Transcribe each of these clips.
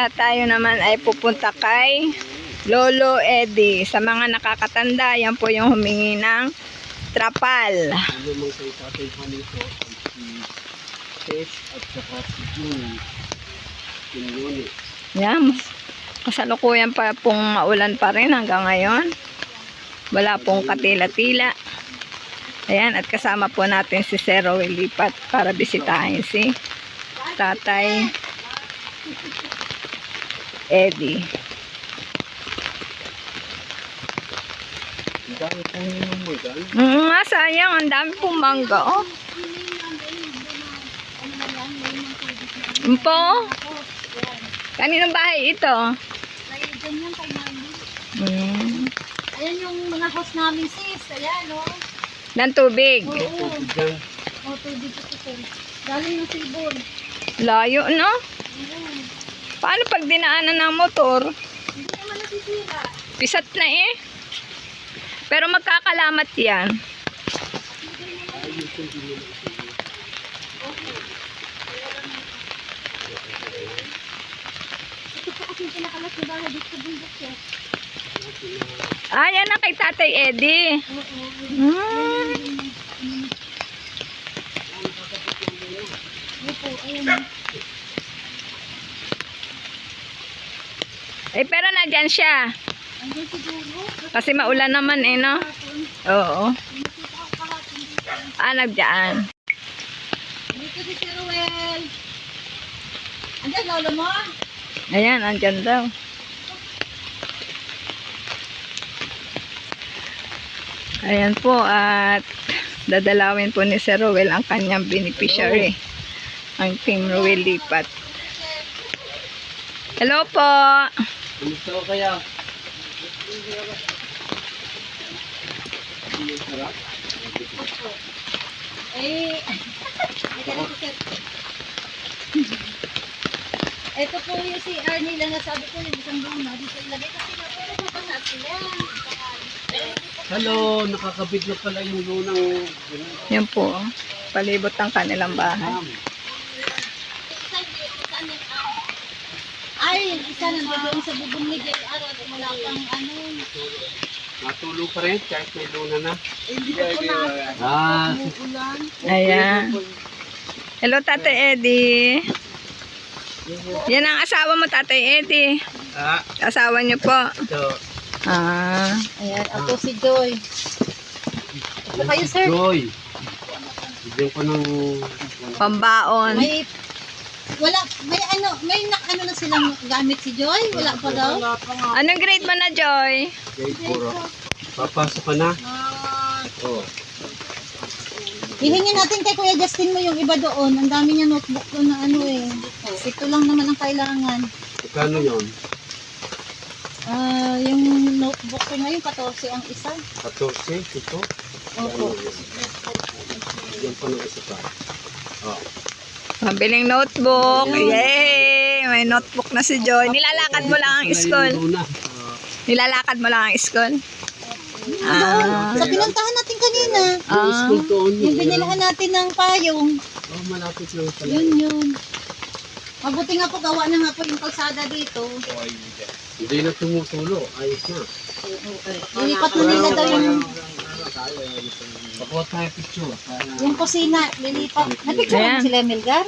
tayo naman ay pupunta kay Lolo Eddie. Sa mga nakakatanda, yan po yung humingi ng trapal. Ano mang kay Tatay Juanito ay si Tess at saka si Juni. Yan, kasalukuyan pa pong maulan pa rin hanggang ngayon. Wala pong katila-tila. Ayan, at kasama po natin si Sir Rowel Lipat para bisitahin si Tatay Eddie. Ang dami pong magan. Nga, sayang. Ang dami pong mangga, oh. Po? Kaninong bahay ito? Ganyan kay Mami. Ayan yung mga host namin, sis. Ayan, no? Ng tubig. Oo. O, tubig ito. Galing ng Sibon. Layo, no? Oo. Paano pag dinaanan ng motor? Hindi naman nasisira. Pisat na eh. Pero magkakalamat yan. Ito po kasi yung pinakalas na bahay dito sa bundok siya. Ah, yan na kay Tatay Eddie. Oo. Opo, ayan. Eh, pero nandyan siya. Andyan siguro. Kasi maulan naman eh, no? Oo. Nakita ko kahapon dito. Ah, nagdaan. Dito si Sir Ruel. Andyan, lolo mo? Ayan, andyan daw. Ayan po, at dadalawin po ni Sir Rowel ang kanyang beneficiary. Ang Team Rowel Lipat. Hello po. Kumusta ko kaya? Sarap. Eh, ganito sir. Ito po yung CR nila na sabi ko yung isang buong na dito ilagay kasi na po napasat sila. Hello, nakakabit na pala yung lunang. Yan po, palibot ang kanilang bahay. Ay, isa na doon sa bubong ni Jay Araw. Wala pang ano. Natulog pa rin kahit may luna na. Hindi ko po na. Ah, Ulan. Ayan. Hello, Tatay Eddie. Yan ang asawa mo, Tatay Eddie. Asawa niyo po. ito. Ayan, ako si Joy. Ito kayo, sir. Joy. Bigyan ko ng Pambaon. May ano na silang gamit si Joy? Wala pa daw? Anong grade mo na, Joy? Jay Puro. Papasok ka na? Oo. Ihingin natin kay Kuya Justin mo yung iba doon. Ang dami niya notebook doon na ano eh. Ito lang naman ang kailangan. Magkano yun? Yung notebook ko ngayon, 14 ang isa. 14? Ito? Opo. Bigyan pa ng isa pa. Oh. Mabiling notebook. Yay! May notebook na si Joy. Nilalakad mo lang ang school. Nilalakad mo lang ang school. Sa pinuntahan natin kanina. School doon Yung binilahan natin ng payong. Oh, malapit lang pala. Yun. Mabuti nga po, gawa na nga po yung kalsada dito. Hindi na tumutulo. Ayos na. Lilipat na nila daw yung Pakuha tayo picture. yung kusina. Lilipat. Napicture Ayan. mo sila, Melgar?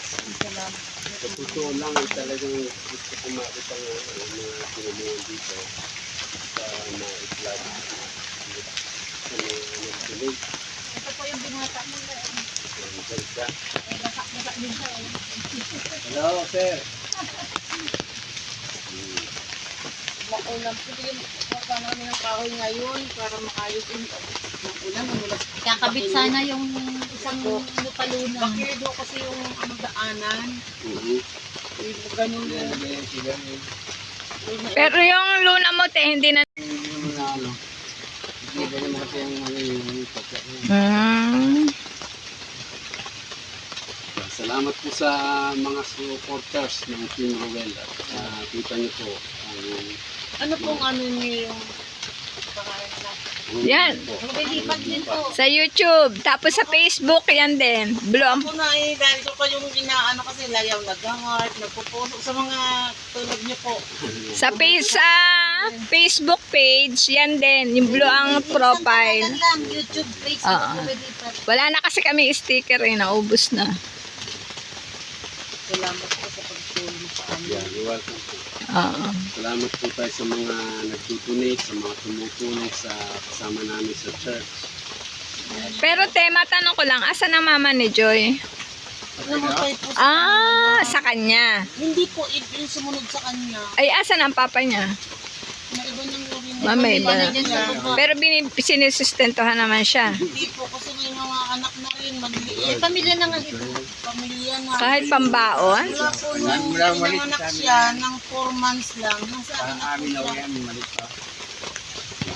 Sa totoo lang, talagang gusto ko makita ng mga pinumuhan dito sa mga itlog. Sa mga nagtuloy. Ito po yung binata nila. Ang ganda. Basa din siya. Hello, sir. Maulam ko yung kasama kami ng kahoy ngayon para makayos yung ulam. Kakabit sana yung isang lupalunan. Bakirdo kasi yung daanan. Ganun yung Pero yung luna mo, te, hindi na... Hindi ba naman kasi yung pagkain. Salamat po sa mga supporters ng Team Rowel. At kita niyo po ang ano pong ano niyo yung pangalan na Yan. Lumilipat din po. Sa YouTube. Tapos sa Facebook, yan din. Blue ang Ako na dahil ko pa yung inaano kasi layaw nag-heart, nagpupuso sa mga tulad niyo po. sa Facebook page, yan din. Yung blue ang profile. Minsan lang, YouTube, Facebook, Oo. lumilipat. Wala na kasi kami sticker eh. Naubos na. Salamat po sa pagtulong sa amin. Yan, welcome po. Oo. Salamat po tayo sa mga nagtutunay, sa mga tumutulong sa kasama namin sa church. Pero te, matanong ko lang, asa na mama ni Joy? Namatay po Sa kanya. Hindi po yung sumunod sa kanya. Ay, asa na ang papa niya? Na iba niyang uri na. Mama, iba. Dyan sa baba. Pero sinisustentuhan naman siya. Hindi po kasi may mga anak na rin, maliliit. Pamilya na nga ito. Pamilya na. Kahit pambaon. Wala po nung pinanganak siya ng 4 months lang. Nasa amin na po siya.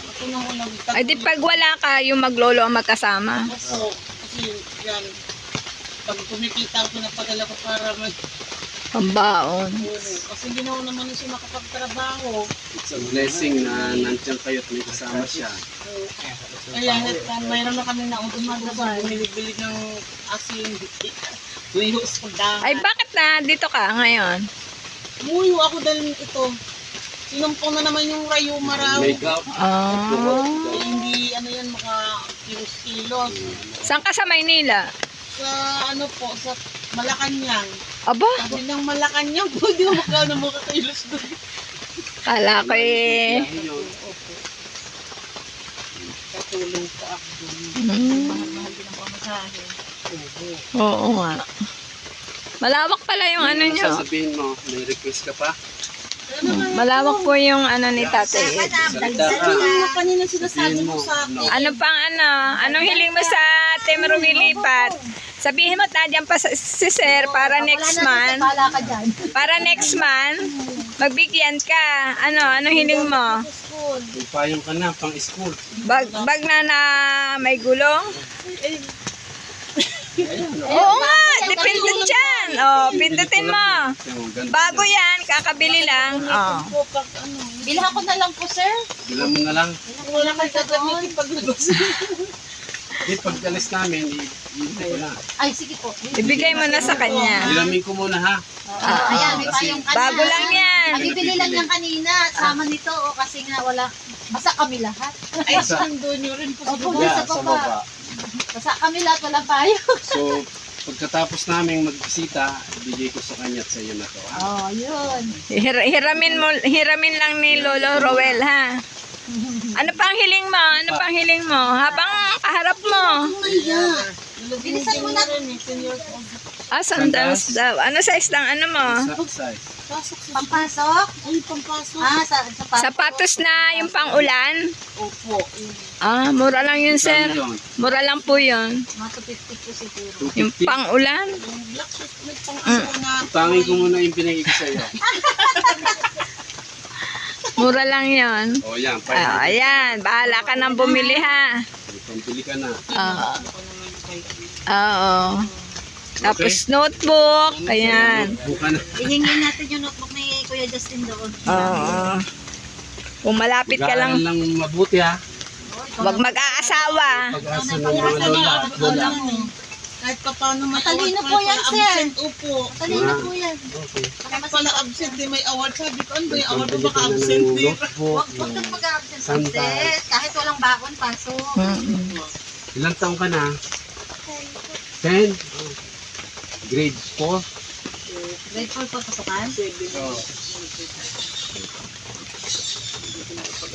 Ako nang unang Ay, di pag wala ka, yung maglolo ang magkasama. Opo. Kasi yan. Pag kumikita ako, pinapadala ko para mag... Pambaon. Kasi hindi na ako naman siya makapagtrabaho. It's a blessing na nandiyan kayo at may kasama siya. Kaya mayroon na kami na umaga bumili ng asin. Tuyo sa dahan. Ay, bakit na dito ka ngayon? Muyo ako dahil ito. Sinumpong na naman yung rayuma raw. Makeup. Eh, hindi ano yan maka kilos-kilos. Saan ka sa Maynila? Sa ano po, sa Malacanang. Aba, Sabi ng Malacanang po, di mo magkano makakilos doon. kala ko eh. Opo. Katulong sa ako doon. Mahal-mahal din ang pamasahe. Oo nga. Malawak pala yung ano nyo. Sasabihin mo, may request ka pa? Malawak po yung ano ni tatay. Salita ka. Ano kanina sinasabi Sabihin mo mo. sa akin? Ano pang ano? Anong hiling mo sa Team Lumilipat? Sabihin mo, nandiyan pa si Sir para next month. Pala ka dyan. Para next month, magbigyan ka. Anong hiling mo? School. May payong ka na, pang school. Bag na may gulong? Oo nga, depende dyan. Oh, pindutin mo. Bago yan, kakabili lang. Oh. Po, pag ano, Bilhan ko na lang po, sir. Bilang mo na lang. wala kang gagamitin paglabas. Di pag alis namin, hindi ko na. Ay, sige po. Ibigay mo na sa kanya. Ilamin ko muna ha. Ayan, may payong ka na. Bago lang yan. Bibili lang yan kanina. Sama nito, o kasi nga wala. Basta kami lahat. Ay, sando nyo rin po sa Opo, baba. sa baba. Basta kami lahat, wala payong. So, pagkatapos naming magbisita, ibigay ko sa kanya at sa iyo na to. Ha? Oh, yun. Hiramin lang ni Lolo Roel, ha? Ano pang hiling mo? Ano pang hiling mo? Habang kaharap mo. Bilisan mo na. Senior po. Sandals daw. Ano size ng ano mo? Size. Pasok sa Pampasok? Ay, pampasok. Sa Sapatos na yung pang-ulan? Opo. Mura lang yun, sir. Saan yun? Mura lang po yun. Mga 250 po siguro. Yung 250. pang-ulan? Yung black shirt, may pang-aso na. Utangin ko muna yung pinagay ko sa iyo. Mura lang yun. O yan, Ayan, bahala ka nang bumili, ha? Pambili ka na. Oo. Tapos notebook, ayan. Buka na. Ihingin natin yung notebook ni Kuya Justin doon. Oo. Kung malapit ka lang, Mag-aaral lang mabuti ha. huwag mag-aasawa. Pag-asa ng mga lola at lola. Kahit pa paano may Matalino award, po kahit yan, pala sir. absent, opo. Kanina po yan. Okay. Kahit pala absent, di may award. Sabi ko, ano ba yung award mo? Pambili Baka ka na absent ng din. notebook. Huwag kang mag-absent Sandals. sis. Kahit walang bakon, pasok. Ilang taong ka na? 10? Grade 4? Grade 4 po pasukan?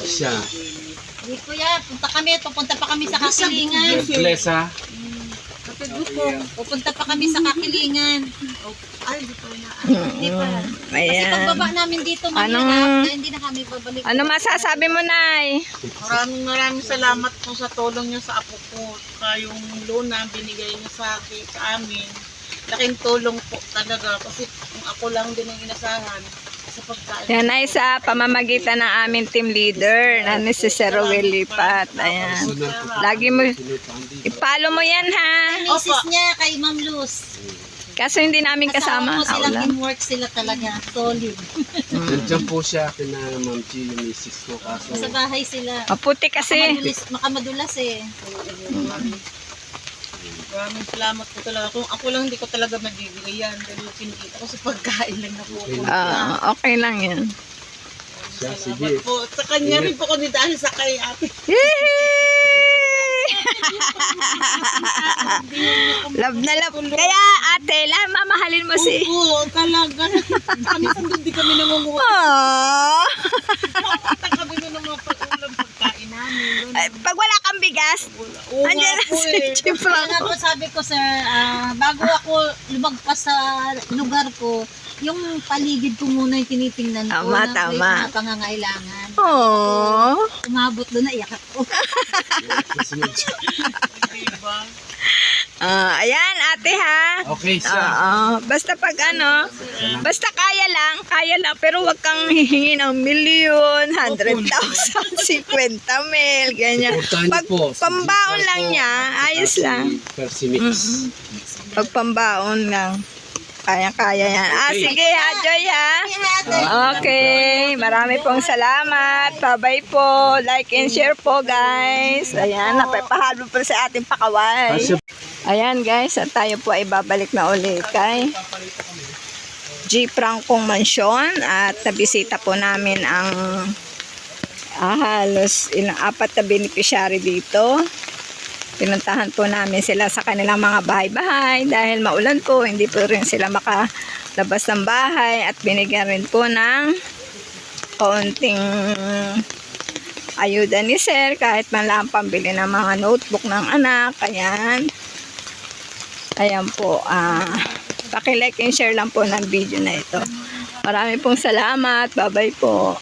Siya. Hindi kuya, pupunta pa kami sa Kakilingan. God bless ha. Pupunta pa kami sa Kakilingan. Ay, di pa na. Hindi pa. Kasi Ayan. pagbaba namin dito, Anong- mahirap. Kaya hindi na kami babalik. Ano masasabi mo, Nay? Maraming salamat po sa tulong niyo sa apo ko. Saka yung luna binigay niyo sa akin, sa amin. Laking tulong po talaga kasi kung ako lang din ang inasahan. sa pagkain. Yan ay sa pamamagitan ng aming team leader na ni si Sir Rowel Lipat. Ayan. Lagi mo, ipalo mo yan ha. Misis niya kay Ma'am Luz. Kaso hindi namin kasama. Kasama ko silang Aulan. teamwork sila talaga. Solid. Nandiyan po siya kina Ma'am Chi, yung misis ko. Kaso, Sa bahay sila. Maputi kasi. Makamadulas eh. Maraming salamat po talaga. Kung ako lang hindi ko talaga mabibigay yan. Dahil kinikita ko sa pagkain lang na po. Okay lang yan. siya, sige. Salamat po. Sa kanya rin po kami dahil sa kay ate. Love na love. Kaya ate, mamahalin mo si... Oo, talaga. Kami hindi kami nangunguha. Aww. Kami na ng mga pag-ulam pagkain namin. Ay, pag wala kang bigas, Oo andyan nga na po si eh. Chief Kaya nga Franco. po sabi ko sir, bago ako lumagpas sa lugar ko, yung paligid ko muna yung tinitingnan ko. Tama, na tama. Mga pangangailangan. Aww. Umabot doon na iyak ako. Diba? Ayan, ate ha. Okay siya. Basta pag ano, basta kaya lang, pero wag kang hihingi ng milyon, 100,000, 50 mil, ganyan. Importante Pag po, si pambaon Chief lang Franco niya, at ayos si lang. Percy Mix. Pag pambaon lang, kaya yan. Sige ha, Joy ha. Okay, marami pong salamat. Bye-bye po. Like and share po, guys. Ayan, napapahalo po sa ating pakaway. Ayan, guys, at tayo po ay babalik na ulit kay G. Francong Mansion at nabisita po namin ang halos ilang 4 na beneficiary dito. Pinuntahan po namin sila sa kanilang mga bahay-bahay dahil maulan po, hindi po rin sila makalabas ng bahay at binigyan rin po ng kaunting ayuda ni Sir kahit man lang pambili ng mga notebook ng anak. Ayan po, paki-like and share lang po ng video na ito. Marami pong salamat. Bye-bye po.